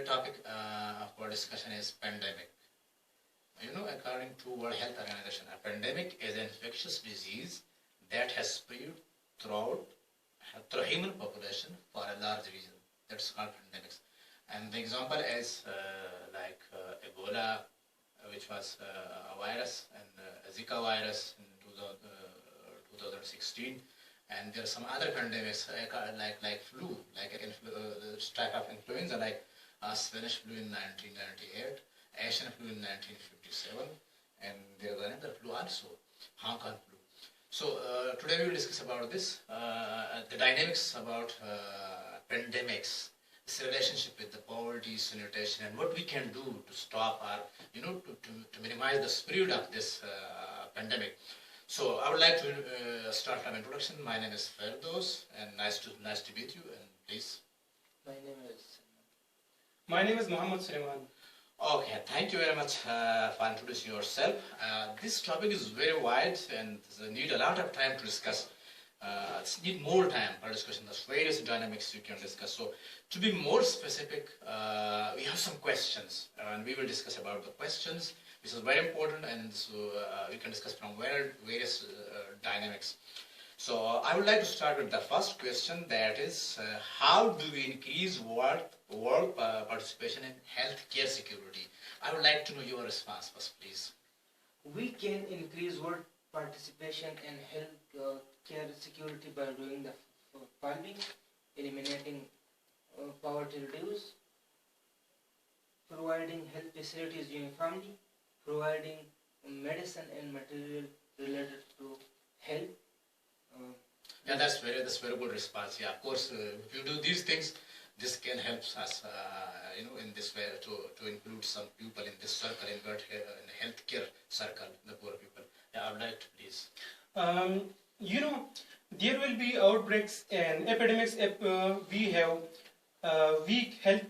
today's topic for discussion is pandemic. You know, according to World Health Organization, a pandemic is an infectious disease that has spread throughout human population for a large region. That's called pandemics. And the example is Ebola, which was a virus, and Zika virus in 2016. And there are some other pandemics like flu, type of influenza, like Spanish flu in 1998, Asian flu in 1957, and there was another flu also, Hong Kong flu. So today we will discuss about this, the dynamics about pandemics, this relationship with the poverty, sanitation, and what we can do to stop or to minimize the spread of this pandemic. So I would like to start from introduction. My name is Firdos, and nice to meet you. And please. My name is Muhammad Suleiman. Okay, thank you very much for introducing yourself. This topic is very wide and need a lot of time to discuss. Need more time for discussion. There's various dynamics you can discuss. So to be more specific, we have some questions, and we will discuss about the questions. This is very important, and so we can discuss from various dynamics. So I would like to start with the first question, that is, how do we increase world participation in healthcare security? I would like to know your response first, please. We can increase world participation in healthcare security by doing the following: eliminating poverty reduce, providing health facilities uniformly, providing medicine and material related to health. Yeah, that's very good response. Yeah, of course, if you do these things, this can help us, in this way to include some people in this circle, in the healthcare circle, the poor people. Yeah, I would like to please. There will be outbreaks and epidemics if we have a weak health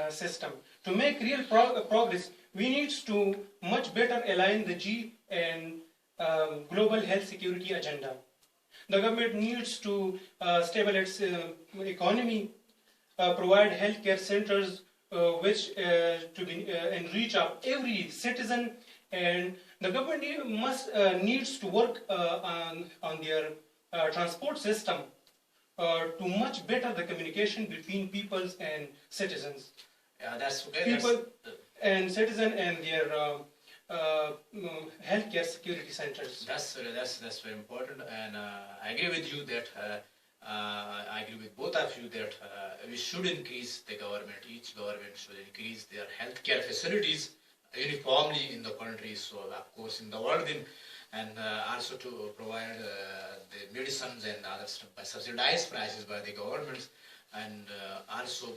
system. To make real progress, we need to much better align the G and global health security agenda. The government needs to stabilize economy, provide healthcare centers which to be in reach of every citizen, and the government needs to work on their transport system to much better the communication between peoples and citizens. Yeah, that's okay. People and citizen and their healthcare security centers. That's very important, and I agree with you that I agree with both of you that we should increase the government. Each government should increase their healthcare facilities uniformly in the country. So of course in the world, and also to provide the medicines and other stuff by subsidized prices by the governments, and also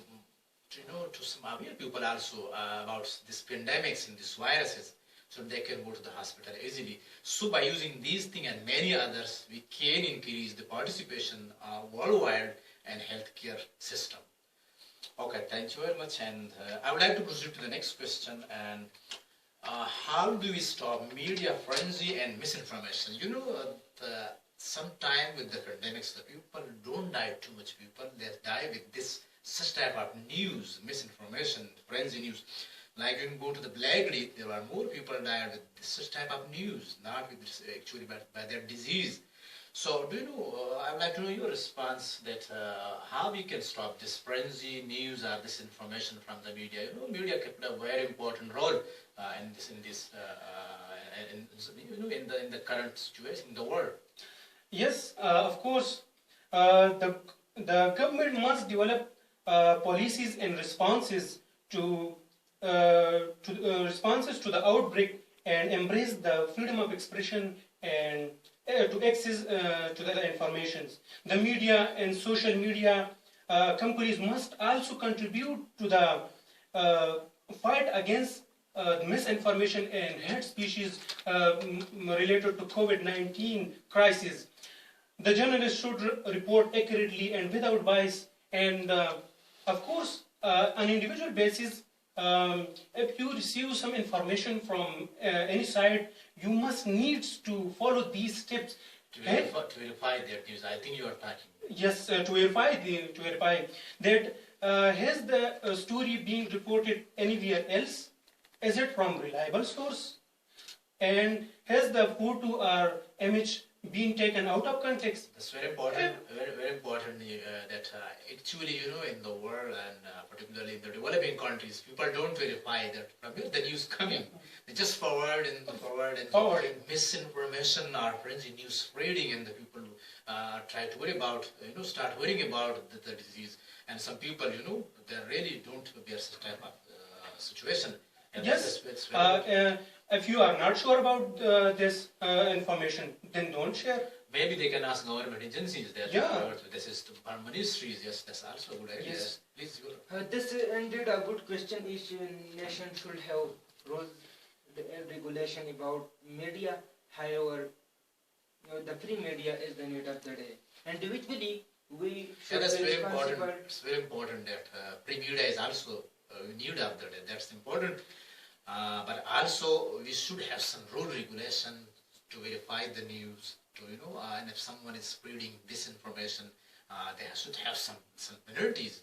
to some aware people also about these pandemics and these viruses, so they can go to the hospital easily. So by using these things and many others, we can increase the participation worldwide in healthcare system. Okay, thank you very much. And I would like to proceed to the next question. And how do we stop media frenzy and misinformation? Sometime with the pandemics, the people don't die too much. People, they die with such type of news, misinformation, frenzy news. Like you can go to the Blackgate, there are more people died with such type of news, not with this, actually by their disease. So I would like to know your response that how we can stop this frenzy news or this information from the media. Media can play a very important role in the current situation in the world. Yes, of course. The government must develop policies and responses to the outbreak and embrace the freedom of expression and to access to the information. The media and social media companies must also contribute to the fight against misinformation and hate speeches related to COVID-19 crisis. The journalists should report accurately and without bias, and of course, on individual basis, if you receive some information from any side, you must need to follow these steps to verify their news. I think you are talking. Yes, to verify that has the story being reported anywhere else? Is it from reliable source? And has the photo or image been taken out of context? That's very important. Very important that actually, in the world and particularly in the developing countries, people don't verify that from where the news coming. They just forward misinformation or frenzy news spreading, and the people try to worry about, start worrying about the disease. And some people, they really don't bear such type of situation. And Yes. that's very If you are not sure about this information, then don't share. Maybe they can ask government agencies that this is our ministries. Yes, that's also a good idea. Yes. Please, you This is indeed a good question. Each nation should have rules and regulation about media. However, the free media is the need of the day. Individually, we Yeah, should that's be very responsible. important. It's very important that pre-media is also need of the day. That's important. But also we should have some rule regulation to verify the news. And if someone is spreading disinformation, they should have some penalties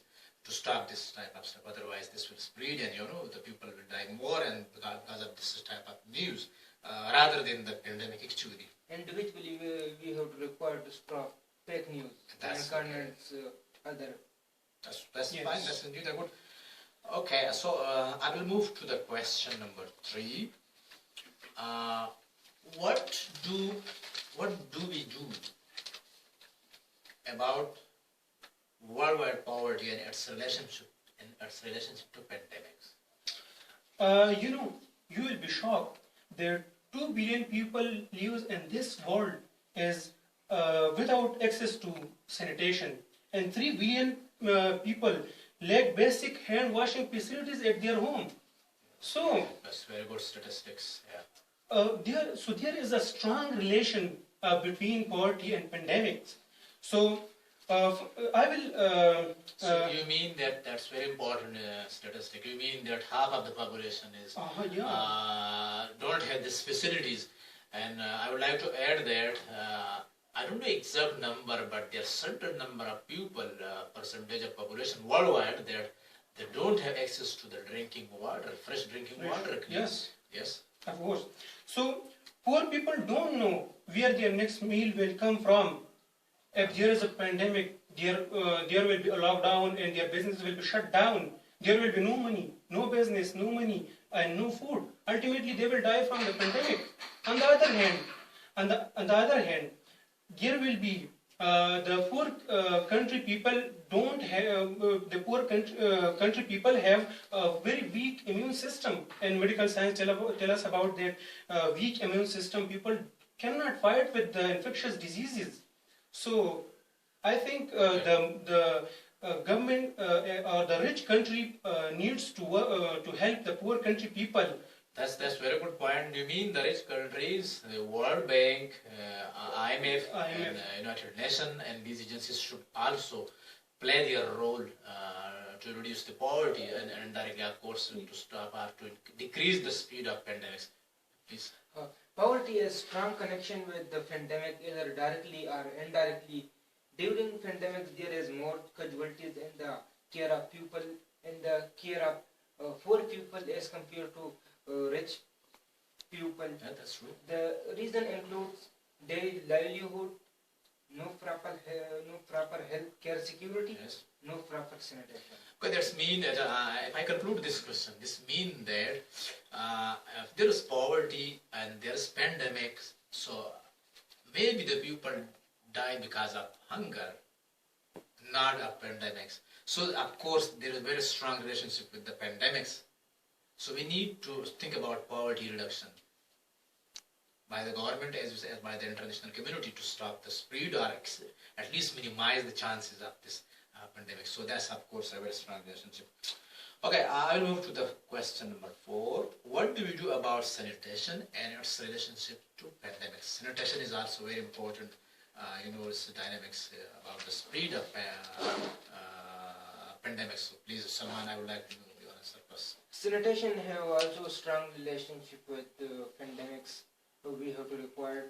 to stop this type of stuff. Otherwise, this will spread, and the people will die more, and because of this type of news, rather than the pandemic actually. Individually, we have to require to stop fake news That's and convince other. That's Yes. fine. That's indeed a good. Okay, so I will move to the question number 3. What do we do about worldwide poverty and its relationship to pandemics? You will be shocked that 2 billion people live in this world is without access to sanitation, and 3 billion people lack basic hand washing facilities at their home. So, That's very good statistics. Yeah. there is a strong relation between poverty and pandemics. So, I will. So you mean that's very important statistic? You mean that half of the population is don't have these facilities? And I would like to add that I don't know exact number, but there's certain number of people, percentage of population worldwide that they don't have access to the drinking water, fresh drinking water. Yes. Yes. Of course. So, poor people don't know where their next meal will come from. If there is a pandemic, there will be a lockdown and their business will be shut down. There will be no money, no business, no money, and no food. Ultimately, they will die from the pandemic. On the other hand, there will be the poor country people don't have the poor country people have a very weak immune system, and medical science tell us about that weak immune system. People cannot fight with the infectious diseases. So I think the government or the rich country needs to help the poor country people. That's very good point. You mean the rich countries, the World Bank, IMF, and United Nations, and these agencies should also play their role to reduce the poverty and indirectly, of course, to stop or to decrease the speed of pandemics. Please. Poverty has strong connection with the pandemic, either directly or indirectly. During pandemics, there is more casualties in the care of people, in the care of poor people as compared to rich people. Yeah, that's true. The reason includes daily livelihood, no proper health care security, Yes. no proper sanitation. Okay, that's mean that if I conclude this question, this means that if there is poverty and there is pandemics, so maybe the people die because of hunger, not of pandemics. So of course there is a very strong relationship with the pandemics. So we need to think about poverty reduction by the government as well as by the international community to stop the spread or at least minimize the chances of this pandemic. So that's of course a very strong relationship. Okay, I will move to the question number 4. What do we do about sanitation and its relationship to pandemics? Sanitation is also very important. It's the dynamics about the spread of pandemics. So please, Salman, I would like to know your answer first. Sanitation have also a strong relationship with pandemics. So we have to require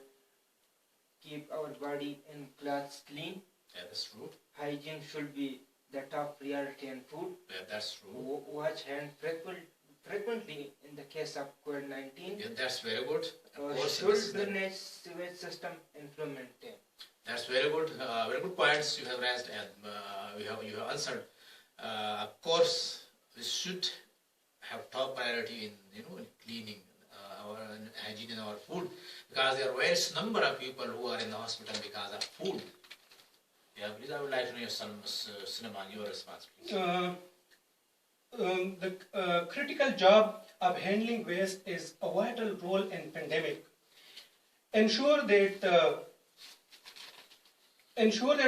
keep our body and clothes clean. Yeah, that's true. Hygiene should be the top priority in food. Yeah, that's true. Wash hand frequently in the case of COVID-19. Yeah, that's very good. Of course, Should drainage sewage system improvement. That's very good points you have raised, and you have answered. Of course, we should have top priority in cleaning our hygiene in our food, because there are various number of people who are in the hospital because of food. Yeah, please, I would like to know some Cinnamon, your response, please. The critical job of handling waste is a vital role in pandemic. Ensure that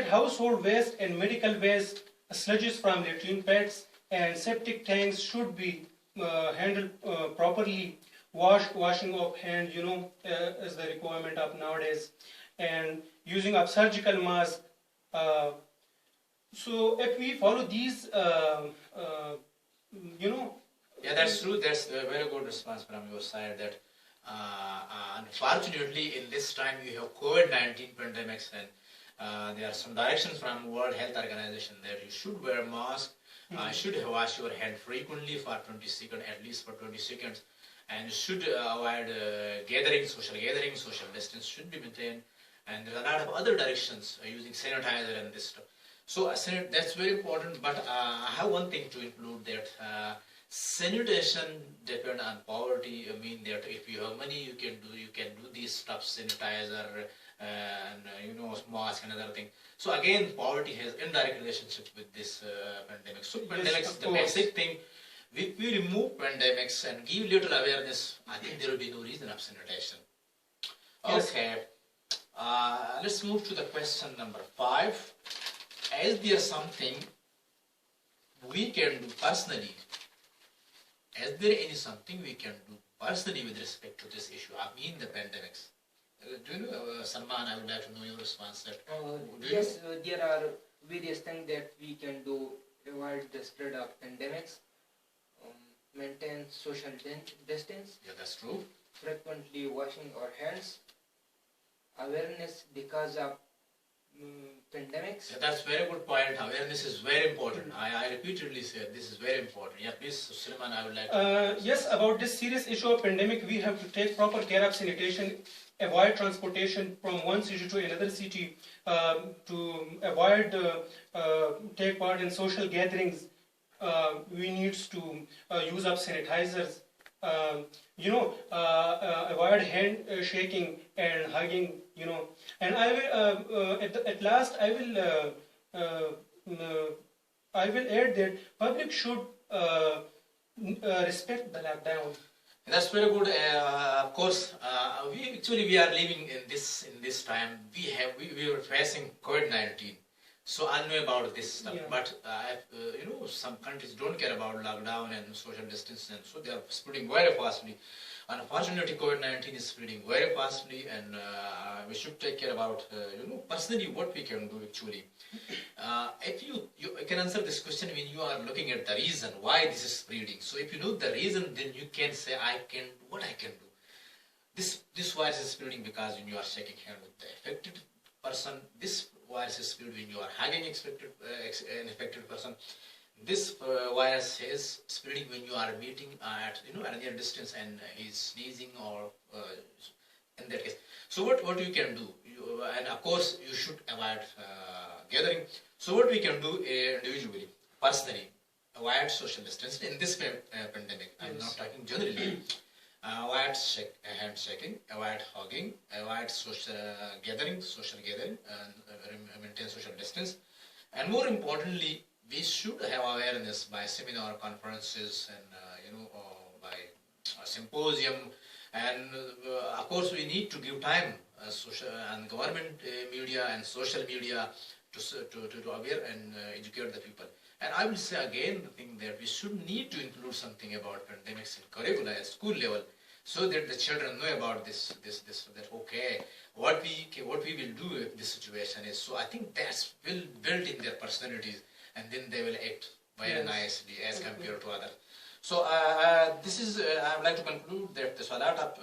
household waste and medical waste, sludges from latrine pads and septic tanks should be handled properly. Washing of hand, is the requirement of nowadays, and using of surgical mask. So if we follow these, Yeah, that's true. That's a very good response from your side. That unfortunately, in this time, you have COVID-19 pandemics, and there are some directions from World Health Organization that you should wear a mask, should wash your hand frequently for 20 seconds, at least for 20 seconds, and you should avoid social gatherings, social distance should be maintained, and there are a lot of other directions using sanitizer and this stuff. So that's very important, but I have one thing to include, that sanitation depend on poverty. I mean that if you have money, you can do these stuff, sanitizer and mask and other thing. So again, poverty has indirect relationship with this pandemic. So pandemics, the basic thing. If we remove pandemics and give little awareness, I think there will be no reason of sanitation. Okay, let's move to the question number 5. Is there something we can do personally? Is there something we can do personally with respect to this issue? I mean the pandemics. Do you know, Salman, I would like to know your response. Yes, there are various things that we can do to avoid the spread of pandemics. Maintain social distance. Yeah, that's true. Frequently washing our hands. Awareness because of pandemics. Yeah, that's very good point. Awareness is very important. I repeatedly said this is very important. Yeah, please, Suleiman, I would like to... Yes, about this serious issue of pandemic, we have to take proper care of sanitation, avoid transportation from one city to another city, to avoid take part in social gatherings. We need to use up sanitizers, avoid hand shaking and hugging, and I will, at last, I will add that public should respect the lockdown. That's very good. Of course, we are living in this time. We were facing COVID-19. So I know about this stuff, but some countries don't care about lockdown and social distance, and so they are spreading very fastly. Unfortunately, COVID-19 is spreading very fastly, and we should take care about personally what we can do actually. If you can answer this question when you are looking at the reason why this is spreading. So if you know the reason, then you can say what I can do. This virus is spreading because when you are shaking hand with the affected person, this virus is spread when you are hugging an infected person. This virus is spreading when you are meeting at a near distance and he's sneezing or in that case. So what you can do, and of course you should avoid gathering. So what we can do individually, personally, avoid social distance in this pandemic. I'm not talking generally. Avoid handshaking, avoid hugging, avoid social gathering, and maintain social distance. And more importantly, we should have awareness by seminar, conferences, and by a symposium. And of course, we need to give time, social and government media and social media to aware and educate the people. And I will say again the thing that we should need to include something about pandemics in curricula at school level, so that the children know about this that okay, what we will do if this situation is. So I think that's will build in their personalities, and then they will act very nicely as compared to others. So this is I would like to conclude that there's a lot of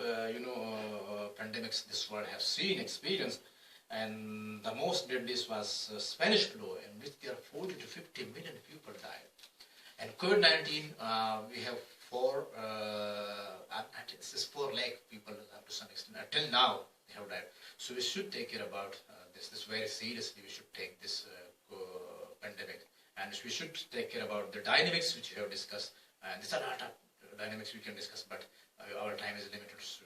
pandemics this world has seen, experienced, and the most deadliest was Spanish flu, in which there are 40 to 50 million people died. And COVID-19, we have 4 lakh people up to some extent. Until now, they have died. So we should take care about this very seriously. We should take this pandemic, and we should take care about the dynamics which we have discussed. And these are not dynamics we can discuss, but our time is limited. So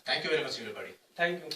thank you very much, everybody. Thank you.